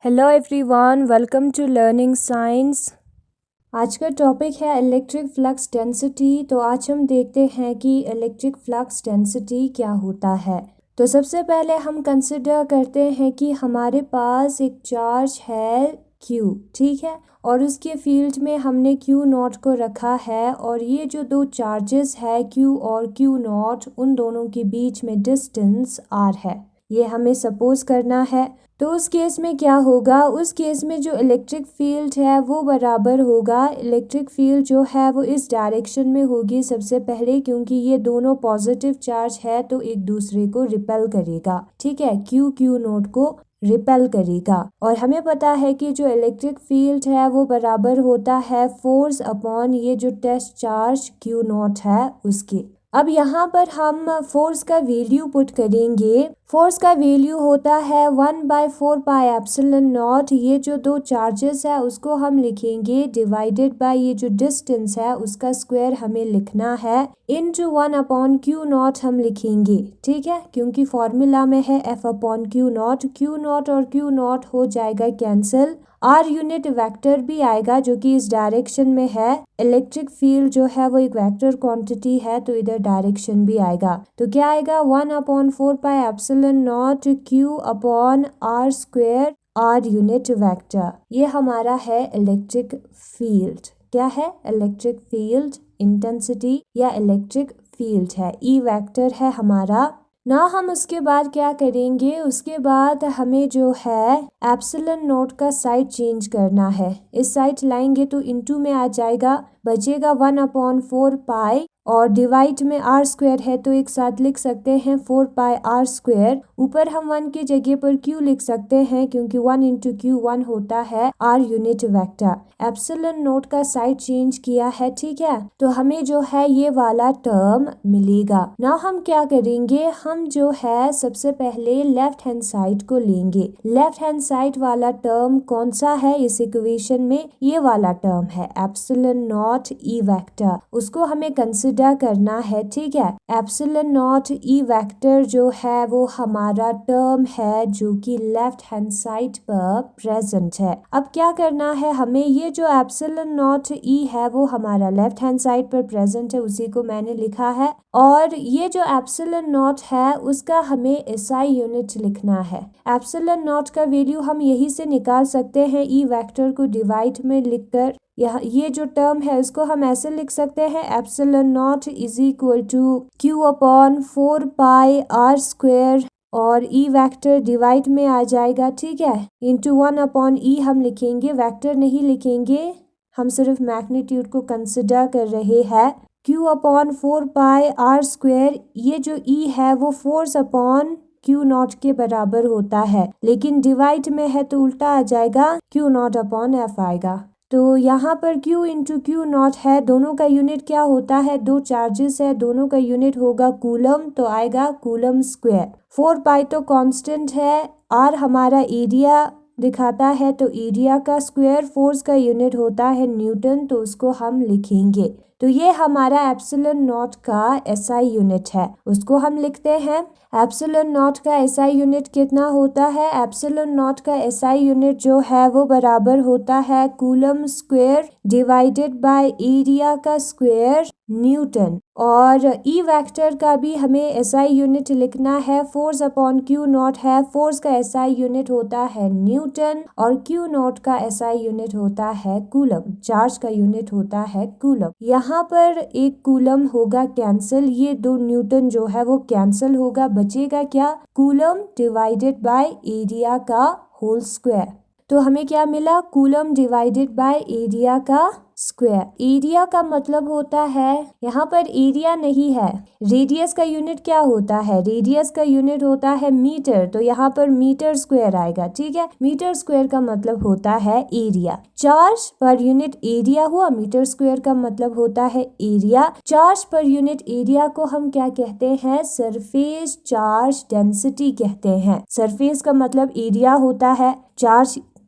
Hello everyone, welcome to learning science. आज का topic है इलेक्ट्रिक फ्लक्स डेंसिटी। तो आज हम देखते हैं कि इलेक्ट्रिक फ्लक्स डेंसिटी क्या होता है। तो सबसे पहले हम कंसिडर करते हैं कि हमारे पास एक चार्ज है Q, ठीक है, और उसके फील्ड में हमने Q नॉट को रखा है। और ये जो दो चार्जेस है Q और Q नॉट, उन दोनों के बीच में डिस्टेंस R है, ये हमें सपोज करना है। तो उस केस में क्या होगा, उस केस में जो इलेक्ट्रिक फील्ड है वो बराबर होगा, इलेक्ट्रिक फील्ड जो है वो इस डायरेक्शन में होगी सबसे पहले, क्योंकि ये दोनों पॉजिटिव चार्ज है तो एक दूसरे को रिपेल करेगा, ठीक है, Q नोट को रिपेल करेगा। और हमें पता है कि जो इलेक्ट्रिक फील्ड है वो बराबर होता है फोर्स अपॉन ये जो टेस्ट चार्ज Q नॉट है उसके। अब यहाँ पर हम फोर्स का वैल्यू पुट करेंगे। फोर्स का वैल्यू होता है 1/4 पाई एप्सिलॉन नॉट। ये जो दो चार्जेस है उसको हम लिखेंगे डिवाइडेड बाय ये जो डिस्टेंस है उसका स्क्वायर हमें लिखना है, इनटू 1/Q नॉट हम लिखेंगे, ठीक है, क्योंकि फॉर्मूला में है F/Q नॉट। Q नॉट और Q नॉट हो जाएगा कैंसिल। R यूनिट वेक्टर भी आएगा जो कि इस डायरेक्शन में है। इलेक्ट्रिक फील्ड जो है वो एक वेक्टर क्वांटिटी है तो इधर डायरेक्शन भी आएगा। तो क्या आएगा 1/4 pi epsilon not Q upon R square, R unit vector. ये हमारा है इलेक्ट्रिक फील्ड। क्या है? इलेक्ट्रिक फील्ड इंटेंसिटी या इलेक्ट्रिक फील्ड है, E वेक्टर है हमारा ना। हम उसके बाद क्या करेंगे, उसके बाद हमें जो है एप्सिलॉन नोट का साइड चेंज करना है। इस साइड लाएंगे तो इनटू में आ जाएगा, बचेगा 1/4 पाई और डिवाइड में R स्क्वायर है तो एक साथ लिख सकते हैं 4 पाई R स्क्वायर। ऊपर हम 1 की जगह पर Q लिख सकते हैं क्योंकि 1 इंटू Q 1 होता है R unit vector. Epsilon note का साइड चेंज किया है, ठीक है, तो हमें जो है ये वाला टर्म मिलेगा। ना हम क्या करेंगे, हम जो है सबसे पहले लेफ्ट हैंड साइड को लेंगे। लेफ्ट हैंड साइड वाला टर्म कौन सा है इस इक्वेशन में? ये वाला टर्म है एप्सिलॉन नॉट E वेक्टर, उसको हमें कंसिडर करना है, ठीक है। एप्सिलॉन नॉट E वेक्टर जो है वो हमारा टर्म है जो कि लेफ्ट हैंड साइड पर प्रेजेंट है। अब क्या करना है हमें, ये जो एप्सिलॉन नॉट E है वो हमारा लेफ्ट हैंड साइड पर प्रेजेंट है, उसी को मैंने लिखा है। और ये जो एप्सिलॉन नॉट है उसका हमें SI यूनिट लिखना है। एप्सिलॉन नॉट का वैल्यू हम यही से निकाल सकते हैं, E वेक्टर को डिवाइड में लिखकर। ये जो टर्म है उसको हम ऐसे लिख सकते हैं, epsilon not is equal to Q upon 4 pi R square और E वेक्टर डिवाइड में आ जाएगा, ठीक है, इंटू 1/E हम लिखेंगे, वेक्टर नहीं लिखेंगे, हम सिर्फ मैग्नीट्यूड को कंसिडर कर रहे हैं। Q upon 4 pi R square, ये जो E है वो फोर्स अपॉन Q नॉट के बराबर होता है, लेकिन डिवाइड में है तो उल्टा आ जाएगा, Q नॉट अपॉन F आएगा। तो यहाँ पर Q इंटू Q नॉट है, दोनों का यूनिट क्या होता है, दो चार्जेस है, दोनों का यूनिट होगा कूलम, तो आएगा कूलम स्क्वायर। 4 पाई तो कांस्टेंट है, R हमारा एरिया दिखाता है तो एरिया का स्क्वायर, फोर्स का यूनिट होता है न्यूटन, तो उसको हम लिखेंगे। तो ये हमारा एप्सिलॉन नॉट का SI यूनिट है, उसको हम लिखते हैं। एप्सिलॉन नॉट का SI यूनिट कितना होता है? एप्सिलॉन नॉट का SI यूनिट जो है वो बराबर होता है coulomb square divided by area का स्क्वायर न्यूटन। और E वेक्टर का भी हमें SI यूनिट लिखना है, फोर्स अपॉन Q नॉट है, फोर्स का SI यूनिट होता है न्यूटन और Q नॉट का SI यूनिट होता है कूलम, चार्ज का यूनिट होता है कूलम। यहाँ पर एक कूलम होगा कैंसिल, ये 2 न्यूटन जो है वो कैंसिल होगा, बचेगा क्या, कूलम डिवाइडेड बाय एरिया का होल स्क्वायर। तो हमें क्या मिला, कूलम डिवाइडेड बाय एरिया का स्क्वायर। एरिया का मतलब होता है, यहाँ पर एरिया नहीं है, रेडियस का यूनिट क्या होता है, रेडियस का यूनिट होता है मीटर, तो यहाँ पर मीटर स्क्वायर आएगा, ठीक है। मीटर स्क्वायर का मतलब होता है area. Charge per unit area हुआ, मीटर स्क्वायर का मतलब होता है area. Charge per unit area को हम क्या कहते हैं, सरफेस चार्ज डेंसिटी कहते हैं। सरफेस का मतलब एरिया होता है,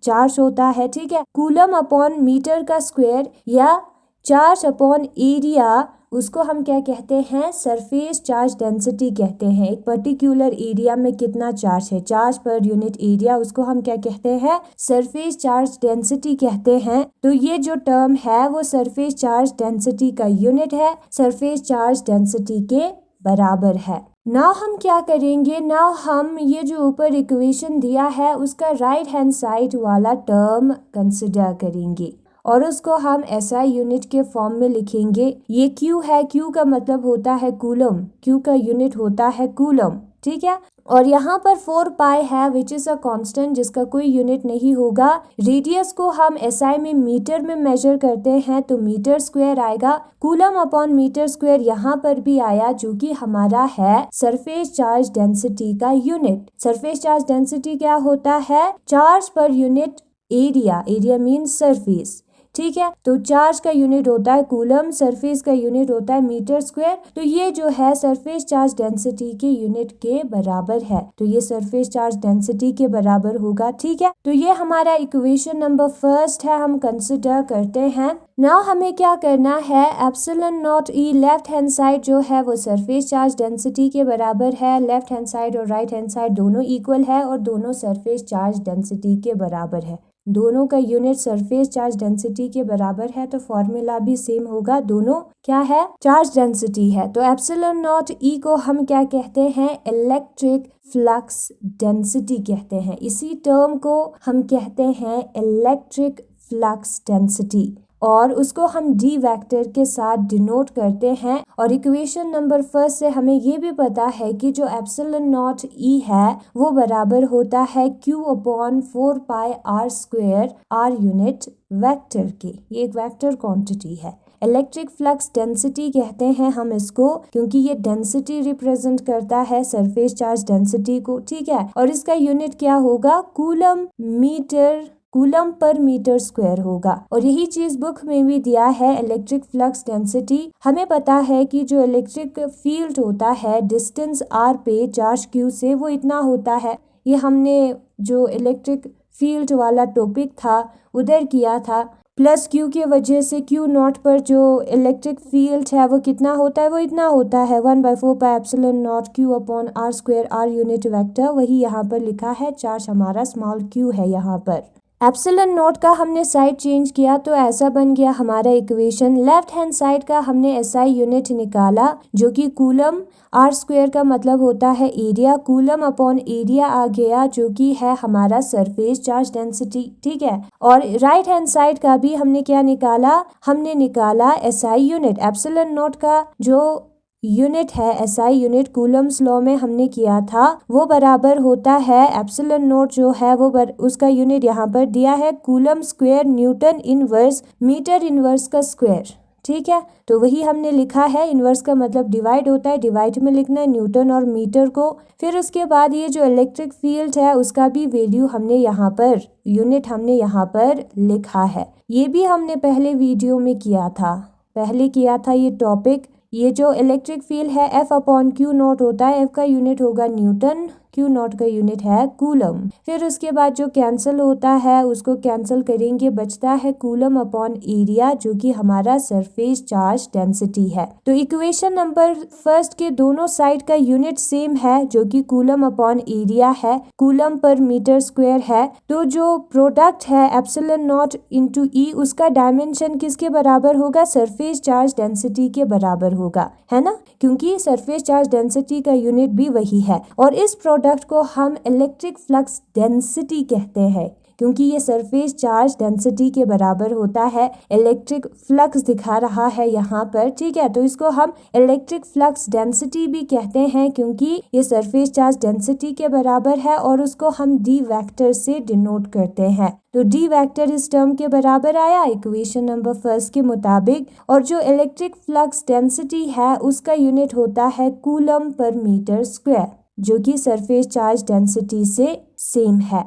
चार्ज होता है, ठीक है। कूलम अपॉन मीटर का स्क्वायर या चार्ज अपॉन एरिया, उसको हम क्या कहते हैं, सरफेस चार्ज डेंसिटी कहते हैं। एक पर्टिकुलर एरिया में कितना चार्ज है, चार्ज पर यूनिट एरिया, उसको हम क्या कहते हैं, सरफेस चार्ज डेंसिटी कहते हैं। तो ये जो टर्म है वो सरफेस चार्ज डेंसिटी का यूनिट है, सरफेस चार्ज डेंसिटी के बराबर है। नाउ हम क्या करेंगे, नाउ हम ये जो ऊपर इक्वेशन दिया है उसका राइट हैंड साइड वाला टर्म कंसिडर करेंगे और उसको हम एसआई यूनिट के फॉर्म में लिखेंगे। ये क्यू है, क्यू का मतलब होता है कूलम, क्यू का यूनिट होता है कूलम, ठीक है। और यहाँ पर 4 पाई है विच इज अ कांस्टेंट जिसका कोई यूनिट नहीं होगा। रेडियस को हम एसआई में मीटर में मेजर करते हैं तो मीटर स्क्वायर आएगा। कूलम अपॉन मीटर स्क्वायर यहाँ पर भी आया जो कि हमारा है सरफेस चार्ज डेंसिटी का यूनिट। सरफेस चार्ज डेंसिटी क्या होता है, charge per unit area, area means surface, ठीक है। तो चार्ज का यूनिट होता है कूलम, सरफेस का यूनिट होता है मीटर स्क्वायर। तो ये जो है सरफेस चार्ज डेंसिटी के यूनिट के बराबर है, तो ये सरफेस चार्ज डेंसिटी के बराबर होगा, ठीक है। तो ये हमारा इक्वेशन नंबर फर्स्ट है, हम कंसिडर करते हैं। नाउ हमें क्या करना है, epsilon not E left hand side जो है वो सरफेस चार्ज डेंसिटी के बराबर है। लेफ्ट हैंड साइड और राइट हैंड साइड दोनों इक्वल है और दोनों सरफेस चार्ज डेंसिटी के बराबर है। दोनों का यूनिट सरफेस चार्ज डेंसिटी के बराबर है तो फॉर्मूला भी सेम होगा, दोनों क्या है, चार्ज डेंसिटी है। तो एप्सिलॉन नॉट ई को हम क्या कहते हैं, इलेक्ट्रिक फ्लक्स डेंसिटी कहते हैं। इसी टर्म को हम कहते हैं इलेक्ट्रिक फ्लक्स डेंसिटी और उसको हम डी वेक्टर के साथ डिनोट करते हैं। और इक्वेशन नंबर फर्स्ट से हमें ये भी पता है कि जो एप्सिलॉन नॉट ई है वो बराबर होता है Q upon 4 pi R square, are unit vector के। ये एक वेक्टर क्वांटिटी है। इलेक्ट्रिक फ्लक्स डेंसिटी कहते हैं हम इसको क्योंकि ये डेंसिटी रिप्रेजेंट करता है सरफेस चार्ज डेंसिटी को, ठीक है। और इसका यूनिट क्या होगा, coulomb metre, coulomb per metre square होगा। और यही चीज बुक में भी दिया है, इलेक्ट्रिक फ्लक्स डेंसिटी। हमें पता है कि जो इलेक्ट्रिक फील्ड होता है डिस्टेंस आर पे चार्ज क्यू से वो इतना होता है। ये हमने जो इलेक्ट्रिक फील्ड वाला टॉपिक था उधर किया था। प्लस क्यू की वजह से क्यू नॉट पर जो इलेक्ट्रिक फील्ड है वो कितना होता है, वो इतना होता है 1/4 pi epsilon naught q upon r square, are unit vector. वही यहाँ पर लिखा है, चार्ज हमारा स्मॉल क्यू है यहाँ पर। एप्सिलॉन नॉट का हमने साइड चेंज किया तो ऐसा बन गया हमारा इक्वेशन। लेफ्ट हैंड साइड का हमने एसआई यूनिट निकाला जो कि कूलम, आर स्क्वायर का मतलब होता है एरिया, कूलम अपॉन एरिया आ गया जो कि है हमारा सरफेस चार्ज डेंसिटी, ठीक है। और राइट हैंड साइड का भी हमने क्या निकाला, हमने निकाला एसआई यूनिट। एप्सिलॉन नॉट का जो यूनिट है एसआई यूनिट कूलम्स लॉ में हमने किया था वो बराबर होता है एप्सिलॉन नॉट जो है वो उसका यूनिट यहाँ पर दिया है coulomb square newton inverse metre inverse का स्क्वायर, ठीक है। तो वही हमने लिखा है, इनवर्स का मतलब डिवाइड होता है, डिवाइड में लिखना है न्यूटन और मीटर को। फिर उसके बाद ये जो इलेक्ट्रिक फील्ड है उसका भी वैल्यू हमने यहाँ पर, यूनिट हमने यहाँ पर लिखा है। ये भी हमने पहले वीडियो में किया था, पहले किया था ये टॉपिक। ये जो इलेक्ट्रिक फील्ड है एफ अपॉन क्यू नॉट होता है, एफ का यूनिट होगा न्यूटन, क्यू नॉट का यूनिट है कूलम। फिर उसके बाद जो कैंसिल होता है उसको कैंसिल करेंगे, बचता है कूलम अपॉन एरिया जो कि हमारा सरफेस चार्ज डेंसिटी है। तो इक्वेशन नंबर फर्स्ट के दोनों साइड का यूनिट सेम है जो कि कूलम अपॉन एरिया है, कूलम पर मीटर स्क्वायर है। तो जो प्रोडक्ट है एप्सिलॉन नॉट इंटू ई उसका डायमेंशन किसके बराबर होगा, सरफेस चार्ज डेंसिटी के बराबर होगा, है ना, क्योंकि सरफेस चार्ज डेंसिटी का यूनिट भी वही है। और इस प्रोडक्ट को हम इलेक्ट्रिक फ्लक्स डेंसिटी कहते हैं क्योंकि ये सरफेस चार्ज डेंसिटी के बराबर होता है। इलेक्ट्रिक फ्लक्स दिखा रहा है यहाँ पर, ठीक है। तो इसको हम इलेक्ट्रिक फ्लक्स डेंसिटी भी कहते हैं क्योंकि ये सरफेस चार्ज डेंसिटी के बराबर है और उसको हम डी वेक्टर से डिनोट करते हैं। तो डी वेक्टर इस टर्म के बराबर आया इक्वेशन नंबर फर्स्ट के मुताबिक। और जो इलेक्ट्रिक फ्लक्स डेंसिटी है उसका यूनिट होता है कूलम पर मीटर स्क्वायर जो कि सरफेस चार्ज डेंसिटी से सेम है।